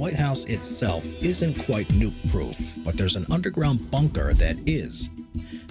White House itself isn't quite nuke-proof, but there's an underground bunker that is.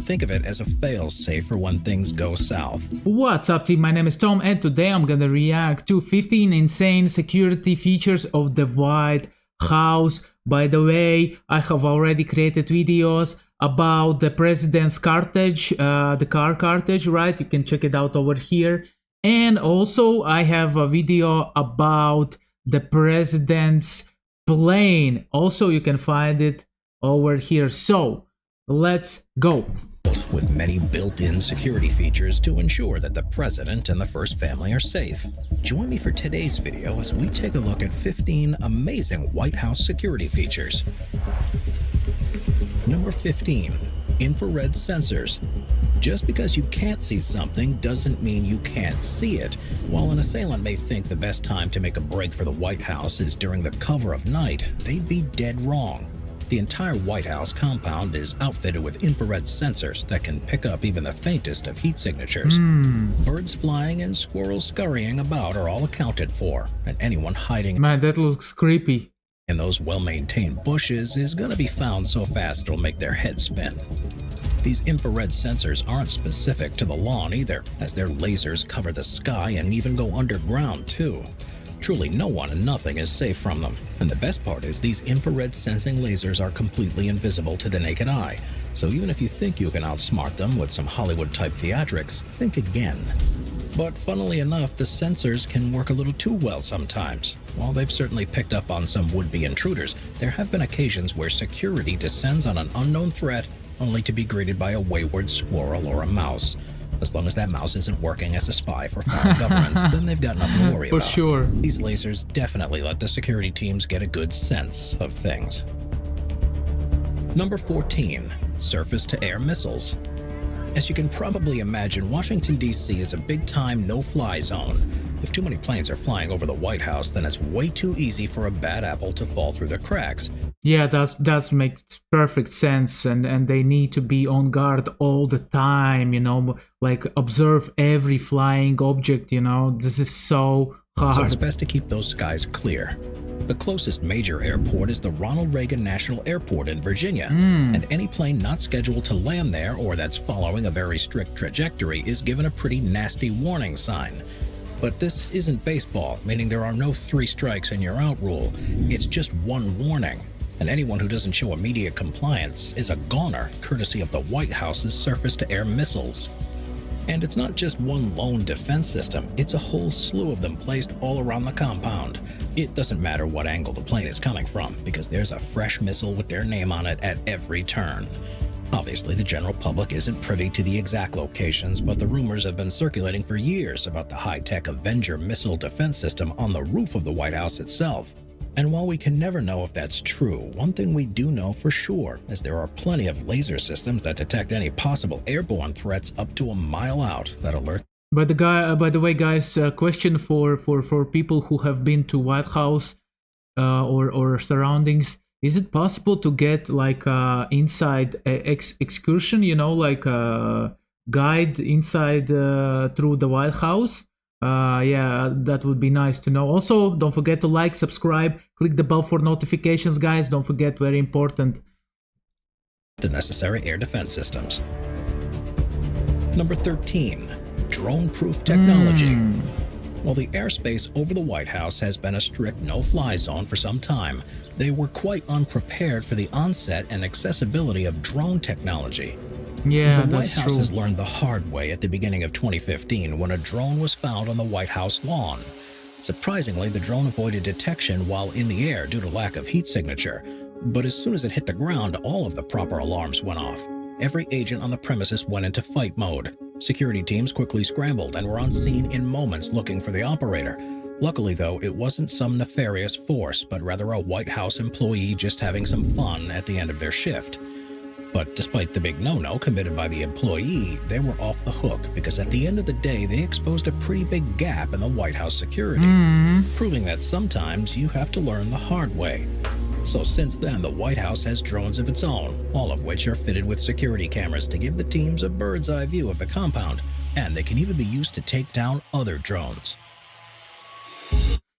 Think of it as a fail-safe for when things go south. What's up, team? My name is Tom, and today I'm gonna react to 15 insane security features of the White House. By the way, I have already created videos about the president's cartridge, the car cartridge, right? You can check it out over here. And also I have a video about the president's plane. Also, you can find it over here. So let's go. With many built-in security features to ensure that the president and the first family are safe. Join me for today's video as we take a look at 15 amazing White House security features. Number 15, infrared sensors. Just because you can't see something doesn't mean you can't see it. While an assailant may think the best time to make a break for the White House is during the cover of night, they'd be dead wrong. The entire White House compound is outfitted with infrared sensors that can pick up even the faintest of heat signatures. Birds flying and squirrels scurrying about are all accounted for, and anyone hiding Man, that looks creepy. in those well-maintained bushes is gonna be found so fast it'll make their head spin. These infrared sensors aren't specific to the lawn either, as their lasers cover the sky and even go underground too. Truly no one and nothing is safe from them. And the best part is these infrared sensing lasers are completely invisible to the naked eye. So even if you think you can outsmart them with some Hollywood-type theatrics, think again. But funnily enough, the sensors can work a little too well sometimes. While they've certainly picked up on some would-be intruders, there have been occasions where security descends on an unknown threat only to be greeted by a wayward squirrel or a mouse. As long as that mouse isn't working as a spy for foreign governments, then they've got nothing to worry about. For sure. These lasers definitely let the security teams get a good sense of things. Number 14, surface-to-air missiles. As you can probably imagine, Washington, D.C. is a big-time no-fly zone. If too many planes are flying over the White House, then it's way too easy for a bad apple to fall through the cracks. Yeah, that makes perfect sense, and they need to be on guard all the time, you know, like observe every flying object, you know. This is so hard. So it's best to keep those skies clear. The closest major airport is the Ronald Reagan National Airport in Virginia, and any plane not scheduled to land there or that's following a very strict trajectory is given a pretty nasty warning sign. But this isn't baseball, meaning there are no 3 strikes and you're out rule. It's just one warning. And anyone who doesn't show immediate compliance is a goner, courtesy of the White House's surface-to-air missiles. And it's not just one lone defense system, it's a whole slew of them placed all around the compound. It doesn't matter what angle the plane is coming from, because there's a fresh missile with their name on it at every turn. Obviously, the general public isn't privy to the exact locations, but the rumors have been circulating for years about the high-tech Avenger missile defense system on the roof of the White House itself. And while we can never know if that's true, one thing we do know for sure is there are plenty of laser systems that detect any possible airborne threats up to a mile out that alert. By the way, guys, question for people who have been to White House or surroundings. Is it possible to get like inside excursion, you know, like a guide inside through the White House? Yeah, that would be nice to know. Also, don't forget to like, subscribe, click the bell for notifications, guys. Don't forget, very important. The necessary air defense systems. Number 13, drone-proof technology. While the airspace over the White House has been a strict no-fly zone for some time, they were quite unprepared for the onset and accessibility of drone technology. Yeah, the White that's House true. has learned the hard way at the beginning of 2015 when a drone was found on the White House lawn. Surprisingly, the drone avoided detection while in the air due to lack of heat signature. But as soon as it hit the ground, all of the proper alarms went off. Every agent on the premises went into fight mode. Security teams quickly scrambled and were on scene in moments looking for the operator. Luckily, though, it wasn't some nefarious force, but rather a White House employee just having some fun at the end of their shift. But despite the big no-no committed by the employee, they were off the hook because at the end of the day, they exposed a pretty big gap in the White House security, proving that sometimes you have to learn the hard way. So since then, the White House has drones of its own, all of which are fitted with security cameras to give the teams a bird's-eye view of the compound, and they can even be used to take down other drones.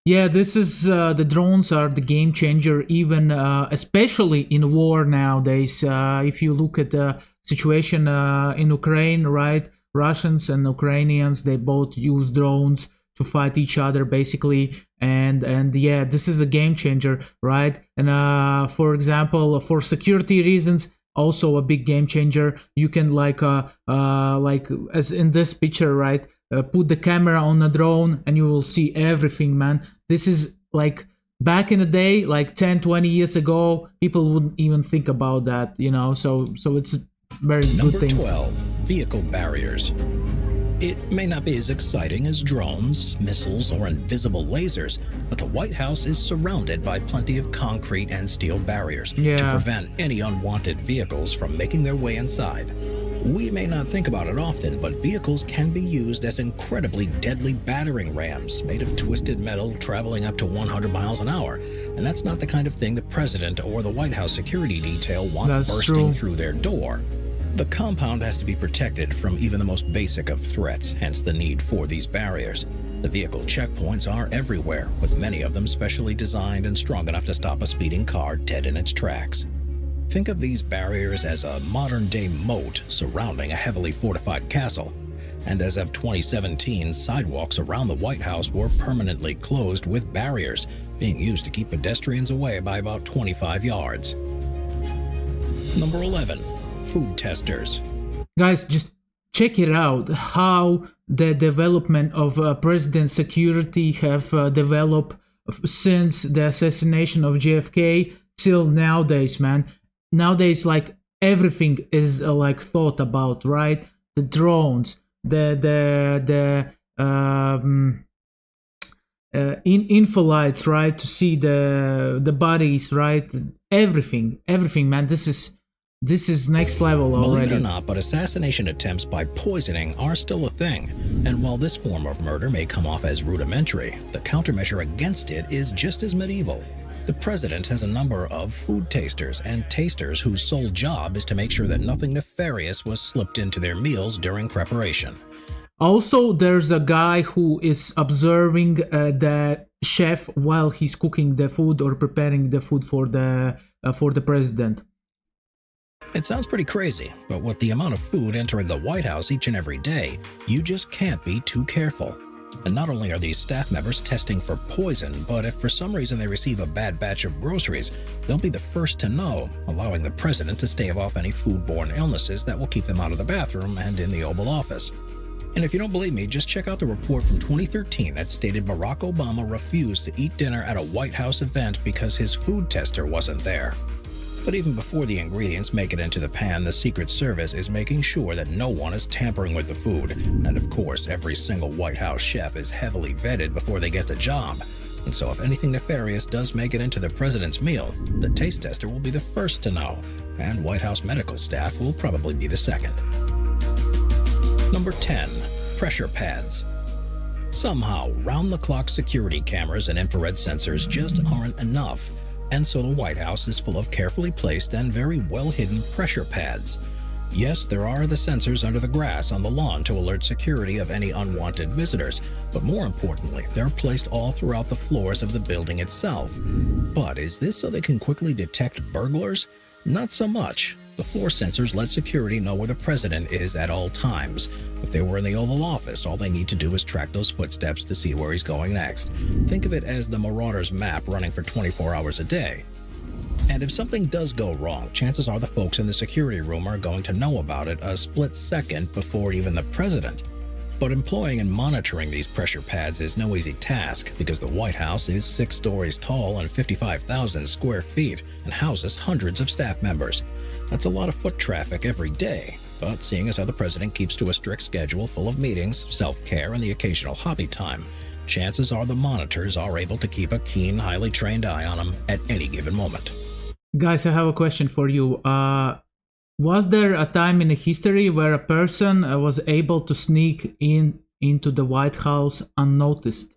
Yeah, this is the drones are the game changer, even especially in war nowadays. If you look at the situation in Ukraine, right? Russians and Ukrainians, they both use drones to fight each other, basically. And yeah, this is a game changer, right? And for example, for security reasons, also a big game changer. You can like as in this picture, right? Put the camera on a drone and you will see everything, man. This is like back in the day, like 10-20 years ago, people wouldn't even think about that, so it's a very Number good thing. 12, vehicle barriers. It may not be as exciting as drones, missiles, or invisible lasers, but the White House is surrounded by plenty of concrete and steel barriers to prevent any unwanted vehicles from making their way inside. We may not think about it often, but vehicles can be used as incredibly deadly battering rams made of twisted metal traveling up to 100 miles an hour. And that's not the kind of thing the president or the White House security detail want bursting through their door. The compound has to be protected from even the most basic of threats, hence the need for these barriers. The vehicle checkpoints are everywhere, with many of them specially designed and strong enough to stop a speeding car dead in its tracks. Think of these barriers as a modern-day moat surrounding a heavily fortified castle. And as of 2017, sidewalks around the White House were permanently closed with barriers, being used to keep pedestrians away by about 25 yards. Number 11. Food testers. Guys, just check it out, how the development of president security have developed since the assassination of JFK till nowadays, man. Nowadays, like, everything is like thought about, right? The drones, the infolites, right? To see the bodies, right? Everything, man. This is next level already. Believe it or not, but assassination attempts by poisoning are still a thing. And while this form of murder may come off as rudimentary, the countermeasure against it is just as medieval. The president has a number of food tasters and tasters whose sole job is to make sure that nothing nefarious was slipped into their meals during preparation. Also, there's a guy who is observing the chef while he's cooking the food or preparing the food for the president. It sounds pretty crazy, but with the amount of food entering the White House each and every day, you just can't be too careful. And not only are these staff members testing for poison, but if for some reason they receive a bad batch of groceries, they'll be the first to know, allowing the president to stave off any foodborne illnesses that will keep them out of the bathroom and in the Oval Office. And if you don't believe me, just check out the report from 2013 that stated Barack Obama refused to eat dinner at a White House event because his food tester wasn't there. But even before the ingredients make it into the pan, the Secret Service is making sure that no one is tampering with the food. And of course, every single White House chef is heavily vetted before they get the job. And so if anything nefarious does make it into the president's meal, the taste tester will be the first to know, and White House medical staff will probably be the second. Number 10. Pressure pads. Somehow, round-the-clock security cameras and infrared sensors just aren't enough. And so the White House is full of carefully placed and very well-hidden pressure pads. Yes, there are the sensors under the grass on the lawn to alert security of any unwanted visitors, but more importantly, they're placed all throughout the floors of the building itself. But is this so they can quickly detect burglars? Not so much. The floor sensors let security know where the president is at all times. If they were in the Oval Office, all they need to do is track those footsteps to see where he's going next. Think of it as the Marauder's map running for 24 hours a day. And if something does go wrong, chances are the folks in the security room are going to know about it a split second before even the president. But employing and monitoring these pressure pads is no easy task because the White House is 6 stories tall and 55,000 square feet and houses hundreds of staff members. That's a lot of foot traffic every day, but seeing as how the president keeps to a strict schedule full of meetings, self-care, and the occasional hobby time, chances are the monitors are able to keep a keen, highly trained eye on him at any given moment. Guys, I have a question for you. Was there a time in history where a person was able to sneak into the White House unnoticed?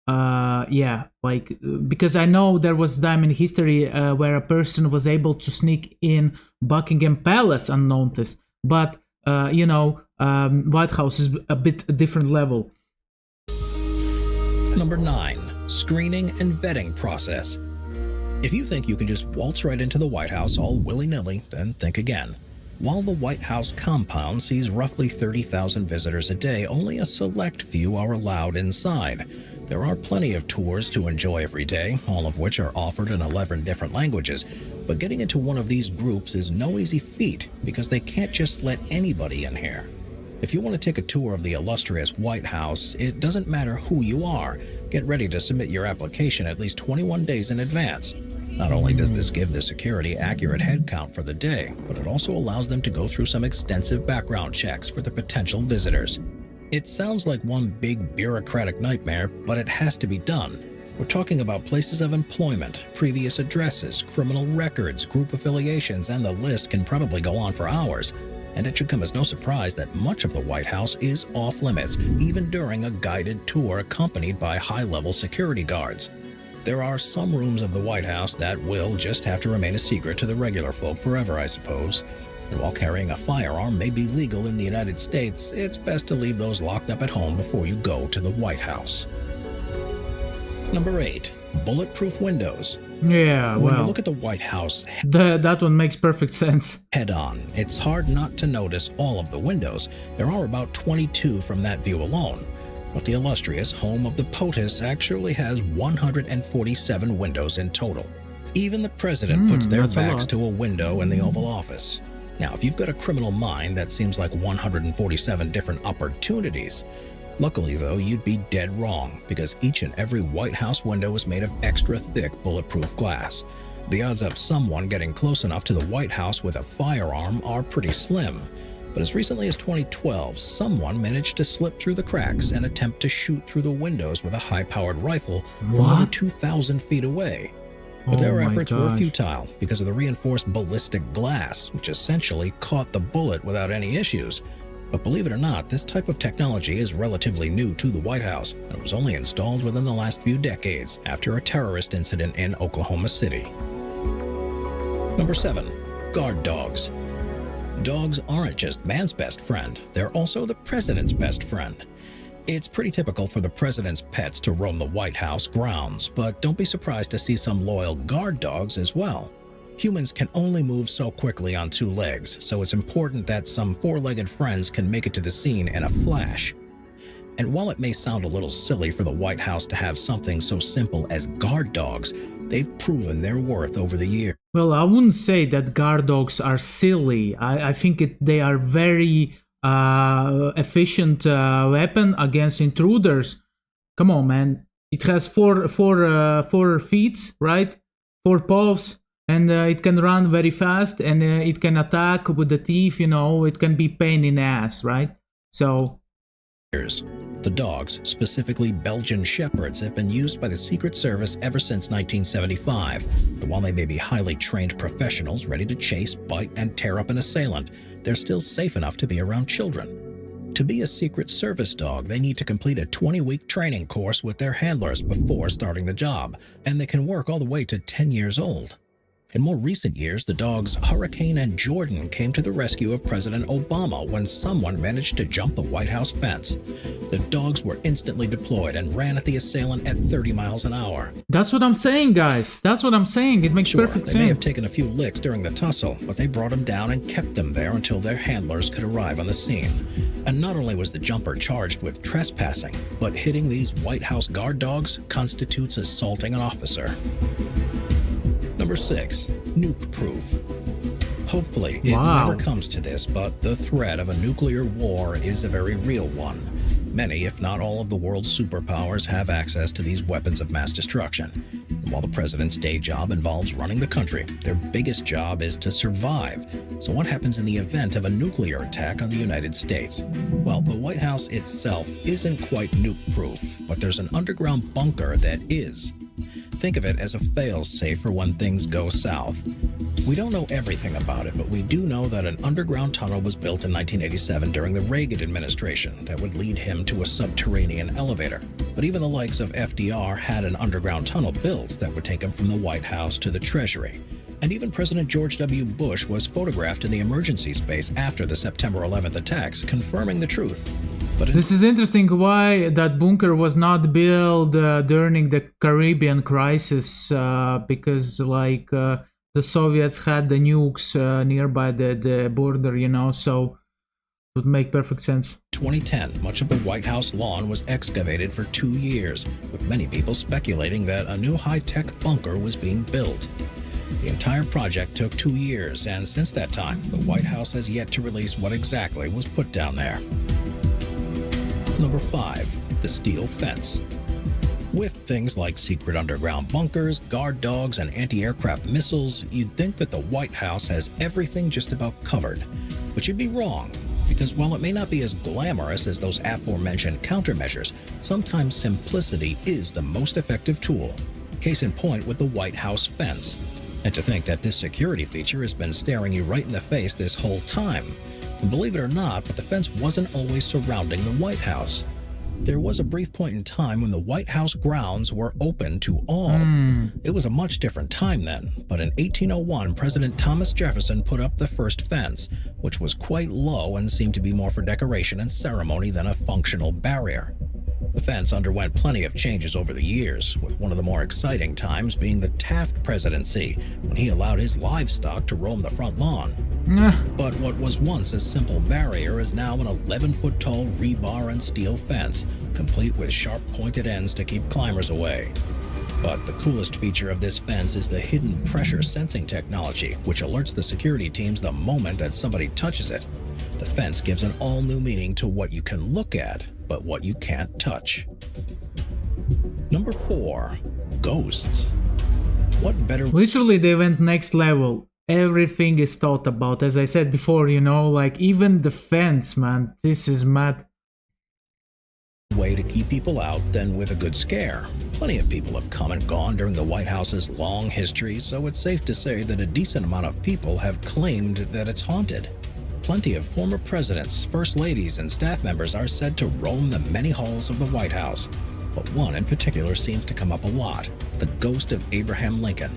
Yeah, like, because I know there was a time in history where a person was able to sneak in Buckingham Palace unnoticed, but White House is a bit a different level. Number 9. screening, and vetting process. If you think you can just waltz right into the White House all willy-nilly, then think again. While the White House compound sees roughly 30,000 visitors a day, only a select few are allowed inside. There are plenty of tours to enjoy every day, all of which are offered in 11 different languages. But getting into one of these groups is no easy feat because they can't just let anybody in here. If you want to take a tour of the illustrious White House, it doesn't matter who you are. Get ready to submit your application at least 21 days in advance. Not only does this give the security accurate head count for the day, but it also allows them to go through some extensive background checks for the potential visitors. It sounds like one big bureaucratic nightmare, but it has to be done. We're talking about places of employment, previous addresses, criminal records, group affiliations, and the list can probably go on for hours. And it should come as no surprise that much of the White House is off limits, even during a guided tour accompanied by high-level security guards. There are some rooms of the White House that will just have to remain a secret to the regular folk forever, I suppose. And while carrying a firearm may be legal in the United States, it's best to leave those locked up at home before you go to the White House. Number 8. Bulletproof windows. Yeah, When you well, look at the White House that one makes perfect sense. head-on, it's hard not to notice all of the windows. There are about 22 from that view alone. But the illustrious home of the POTUS actually has 147 windows in total. Even the president puts their that's a backs lot. to a window in the Oval Office. Now, if you've got a criminal mind, that seems like 147 different opportunities. Luckily, though, you'd be dead wrong, because each and every White House window is made of extra thick bulletproof glass. The odds of someone getting close enough to the White House with a firearm are pretty slim. But as recently as 2012, someone managed to slip through the cracks and attempt to shoot through the windows with a high-powered rifle from over What? 2,000 feet away. But their Oh my efforts were gosh. futile because of the reinforced ballistic glass, which essentially caught the bullet without any issues. But believe it or not, this type of technology is relatively new to the White House and was only installed within the last few decades after a terrorist incident in Oklahoma City. Number 7. Guard dogs. Dogs aren't just man's best friend, they're also the president's best friend. It's pretty typical for the president's pets to roam the White House grounds, but don't be surprised to see some loyal guard dogs as well. Humans can only move so quickly on 2 legs, so it's important that some 4-legged friends can make it to the scene in a flash. And while it may sound a little silly for the White House to have something so simple as guard dogs, they've proven their worth over the years. Well, I wouldn't say that guard dogs are silly. I think they are very efficient weapon against intruders. Come on, man. It has four feet, right? 4 paws, and it can run very fast, and it can attack with the teeth. You know, it can be pain in the ass, right? So. The dogs, specifically Belgian Shepherds, have been used by the Secret Service ever since 1975. And while they may be highly trained professionals ready to chase, bite, and tear up an assailant, they're still safe enough to be around children. To be a Secret Service dog, they need to complete a 20-week training course with their handlers before starting the job, and they can work all the way to 10 years old. In more recent years, the dogs Hurricane and Jordan came to the rescue of President Obama when someone managed to jump the White House fence. The dogs were instantly deployed and ran at the assailant at 30 miles an hour. That's what I'm saying, guys. That's what I'm saying. It makes Sure, perfect they may have sense. taken a few licks during the tussle, but they brought him down and kept him there until their handlers could arrive on the scene. And not only was the jumper charged with trespassing, but hitting these White House guard dogs constitutes assaulting an officer. Number 6. Nuke-proof. Hopefully, it Wow. never comes to this, but the threat of a nuclear war is a very real one. Many, if not all of the world's superpowers have access to these weapons of mass destruction. And while the president's day job involves running the country, their biggest job is to survive. So what happens in the event of a nuclear attack on the United States? Well, the White House itself isn't quite nuke-proof, but there's an underground bunker that is. Think of it as a fail-safe for when things go south. We don't know everything about it, but we do know that an underground tunnel was built in 1987 during the Reagan administration that would lead him to a subterranean elevator. But even the likes of FDR had an underground tunnel built that would take him from the White House to the Treasury. And even President George W. Bush was photographed in the emergency space after the September 11th attacks, confirming the truth. But This is interesting why that bunker was not built during the Caribbean crisis, because the Soviets had the nukes nearby the border, so it would make perfect sense. 2010, much of the White House lawn was excavated for 2 years, with many people speculating that a new high-tech bunker was being built. The entire project took 2 years, and since that time, the White House has yet to release what exactly was put down there. Number 5. The steel fence. With things like secret underground bunkers, guard dogs, and anti-aircraft missiles, you'd think that the White House has everything just about covered. But you'd be wrong, because while it may not be as glamorous as those aforementioned countermeasures, sometimes simplicity is the most effective tool. Case in point with the White House fence. And to think that this security feature has been staring you right in the face this whole time. And believe it or not, but the fence wasn't always surrounding the White House. There was a brief point in time when the White House grounds were open to all. It was a much different time then, but in 1801, President Thomas Jefferson put up the first fence, which was quite low and seemed to be more for decoration and ceremony than a functional barrier. The fence underwent plenty of changes over the years, with one of the more exciting times being the Taft presidency, when he allowed his livestock to roam the front lawn. But what was once a simple barrier is now an 11-foot-tall rebar and steel fence, complete with sharp pointed ends to keep climbers away. But the coolest feature of this fence is the hidden pressure sensing technology, which alerts the security teams the moment that somebody touches it. The fence gives an all-new meaning to what you can look at, but what you can't touch. Number 4. Ghosts. What better... Literally, they went next level. Everything is thought about. As I said before, even the fence, man. This is mad. way to keep people out than with a good scare. Plenty of people have come and gone during the White House's long history, so it's safe to say that a decent amount of people have claimed that it's haunted. Plenty of former presidents, first ladies, and staff members are said to roam the many halls of the White House, but one in particular seems to come up a lot: the ghost of Abraham Lincoln.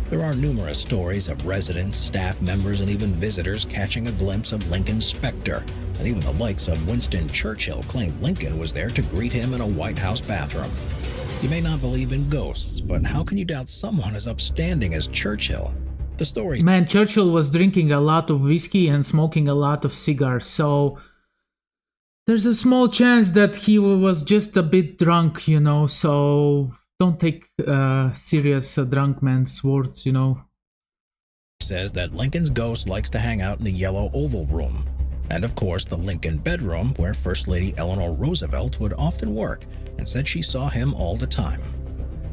There are numerous stories of residents, staff members, and even visitors catching a glimpse of Lincoln's specter, and even the likes of Winston Churchill claimed Lincoln was there to greet him in a White House bathroom. You may not believe in ghosts, but how can you doubt someone as upstanding as Churchill? The story... Man, Churchill was drinking a lot of whiskey and smoking a lot of cigars, so there's a small chance that he was just a bit drunk, you know, so don't take serious drunk man's words, you know. Says that Lincoln's ghost likes to hang out in the yellow Oval Room, and of course the Lincoln bedroom where First Lady Eleanor Roosevelt would often work, and said she saw him all the time.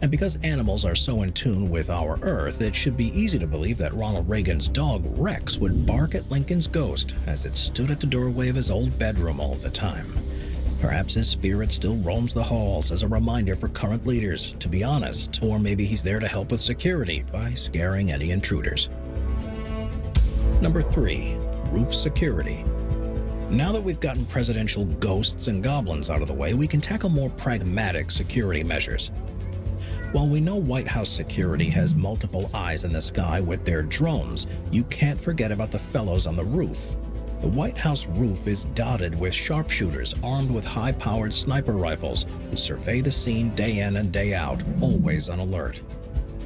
And because animals are so in tune with our Earth, it should be easy to believe that Ronald Reagan's dog Rex would bark at Lincoln's ghost as it stood at the doorway of his old bedroom all the time. Perhaps his spirit still roams the halls as a reminder for current leaders to be honest, or maybe he's there to help with security by scaring any intruders. Number 3. Roof security. Now that we've gotten presidential ghosts and goblins out of the way, we can tackle more pragmatic security measures. While we know White House security has multiple eyes in the sky with their drones, you can't forget about the fellows on the roof. The White House roof is dotted with sharpshooters armed with high-powered sniper rifles who survey the scene day in and day out, always on alert.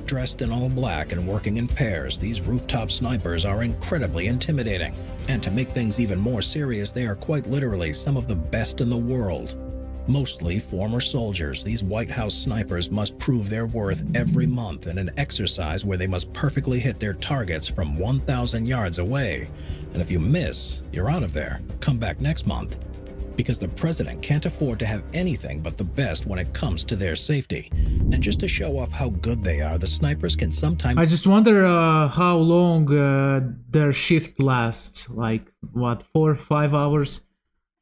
Dressed in all black and working in pairs, these rooftop snipers are incredibly intimidating. And to make things even more serious, they are quite literally some of the best in the world. Mostly former soldiers, these White House snipers must prove their worth every month in an exercise where they must perfectly hit their targets from 1,000 yards away. And if you miss, you're out of there. Come back next month. Because the president can't afford to have anything but the best when it comes to their safety. And just to show off how good they are, the snipers can sometimes... I just wonder how long their shift lasts. Like, what, 4 or 5 hours?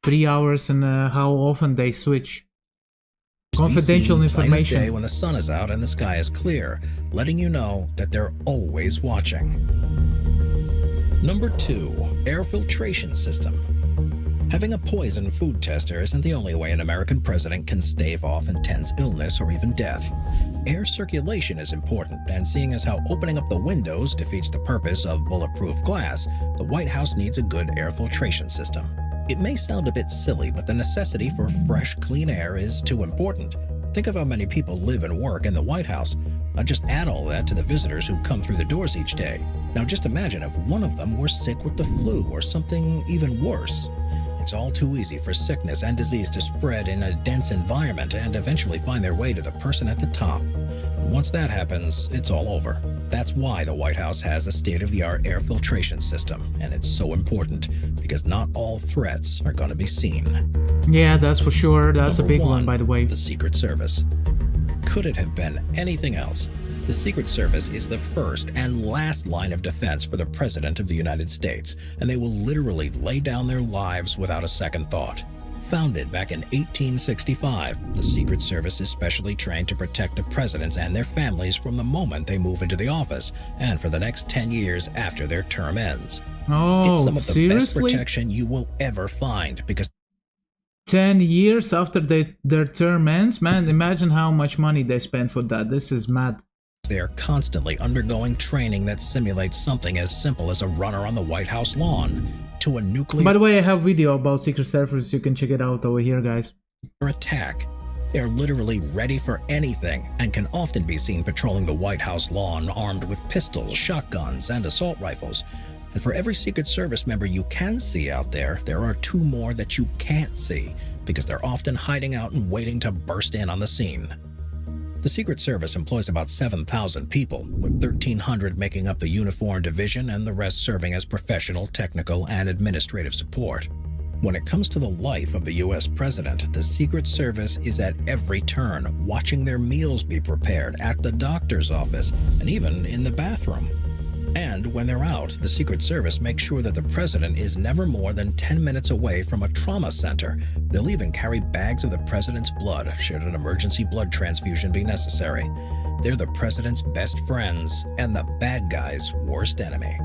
3 hours, and how often they switch. Confidential information. Day when the sun is out and the sky is clear, letting you know that they're always watching. Number 2. Air filtration system. Having a poison food tester isn't the only way an American president can stave off intense illness or even death. Air circulation is important, and seeing as how opening up the windows defeats the purpose of bulletproof glass, the White House needs a good air filtration system. It may sound a bit silly, but the necessity for fresh, clean air is too important. Think of how many people live and work in the White House. Now just add all that to the visitors who come through the doors each day. Now just imagine if one of them were sick with the flu or something even worse. It's all too easy for sickness and disease to spread in a dense environment and eventually find their way to the person at the top. And once that happens, it's all over. That's why the White House has a state-of-the-art air filtration system, and it's so important because not all threats are going to be seen. Yeah, that's for sure. That's Number a big one, one, by the way. The Secret Service. Could it have been anything else? The Secret Service is the first and last line of defense for the President of the United States, and they will literally lay down their lives without a second thought. Founded back in 1865, the Secret Service is specially trained to protect the presidents and their families from the moment they move into the office and for the next 10 years after their term ends. Oh, it's some of the best seriously? protection you will ever find because 10 years after their term ends? Man, imagine how much money they spend for that. This is mad. they are constantly undergoing training that simulates something as simple as a runner on the White House lawn to a nuclear By the way, I have a video about Secret Service. You can check it out over here, guys. attack. They are literally ready for anything and can often be seen patrolling the White House lawn armed with pistols, shotguns, and assault rifles. And for every Secret Service member you can see out there, there are two more that you can't see because they're often hiding out and waiting to burst in on the scene. The Secret Service employs about 7,000 people, with 1,300 making up the uniformed division and the rest serving as professional, technical, and administrative support. When it comes to the life of the U.S. President, the Secret Service is at every turn, watching their meals be prepared at the doctor's office and even in the bathroom. And when they're out, the Secret Service makes sure that the president is never more than 10 minutes away from a trauma center. They'll even carry bags of the president's blood should an emergency blood transfusion be necessary. They're the president's best friends and the bad guy's worst enemy.